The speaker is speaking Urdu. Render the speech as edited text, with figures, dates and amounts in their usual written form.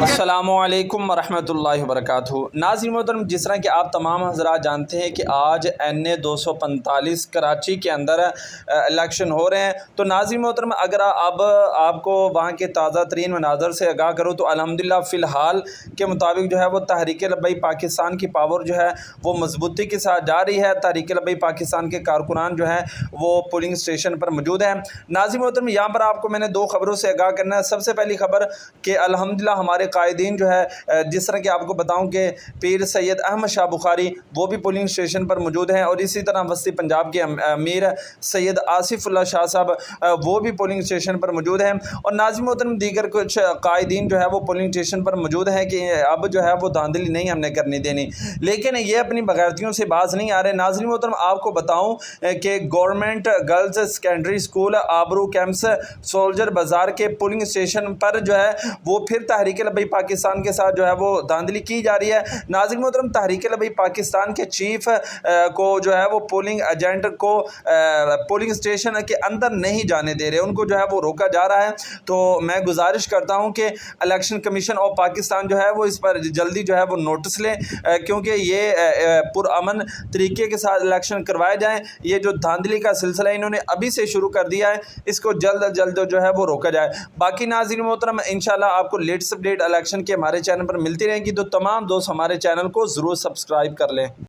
السلام علیکم ورحمۃ اللہ وبرکاتہ۔ ناظرین محترم، جس طرح کہ آپ تمام حضرات جانتے ہیں کہ آج NA 245 کراچی کے اندر الیکشن ہو رہے ہیں، تو ناظرین محترم اگر اب آپ کو وہاں کے تازہ ترین مناظر سے آگاہ کروں تو الحمدللہ فی الحال کے مطابق جو ہے وہ تحریک لبیک پاکستان کی پاور جو ہے وہ مضبوطی کے ساتھ جا رہی ہے۔ تحریک لبیک پاکستان کے کارکنان جو ہیں وہ پولنگ اسٹیشن پر موجود ہیں۔ ناظرین محترم، یہاں پر آپ کو میں نے دو خبروں سے آگاہ کرنا ہے۔ سب سے پہلی خبر کہ الحمدللہ ہمارے قائدین جو ہے، جس طرح کہ آپ کو بتاؤں کہ پیر سید احمد شاہ بخاری وہ بھی پولنگ اسٹیشن پر موجود ہیں، اور اسی طرح وسطی پنجاب کے امیر سید آصف اللہ شاہ صاحب وہ بھی پولنگ اسٹیشن پر موجود ہیں، اور ناظرین محترم دیگر کچھ قائدین جو ہے وہ پولنگ اسٹیشن پر موجود ہیں کہ اب جو ہے وہ دھاندلی نہیں ہم نے کرنی دینی، لیکن یہ اپنی بغیرتیوں سے باز نہیں آ رہے۔ ناظرین محترم آپ کو بتاؤں کہ گورنمنٹ گرلز سیکنڈری اسکول آبرو کیمپس سولجر بازار کے پولنگ اسٹیشن پر جو ہے وہ پھر تحریک لبیک پاکستان کے ساتھ جو ہے وہ دھاندلی کی جا رہی ہے۔ ناظرین محترم، تحریک لبیک پاکستان کے چیف کو جو ہے وہ پولنگ ایجنٹ کو پولنگ اسٹیشن کے اندر نہیں جانے دے رہے، ان کو جو ہے وہ روکا جا رہا ہے۔ تو میں گزارش کرتا ہوں کہ الیکشن کمیشن آف پاکستان جو ہے وہ اس پر جلدی جو ہے وہ نوٹس لیں، کیونکہ یہ پرامن طریقے کے ساتھ الیکشن کروائے جائیں۔ یہ جو دھاندلی کا سلسلہ انہوں نے ابھی سے شروع کر دیا ہے، اس کو جلد از جلد جو ہے وہ روکا جائے۔ باقی ناظرین محترم انشاءاللہ آپ کو لیٹسٹ اپڈیٹ الیکشن کے ہمارے چینل پر ملتی رہیں گی، تو تمام دوست ہمارے چینل کو ضرور سبسکرائب کر لیں۔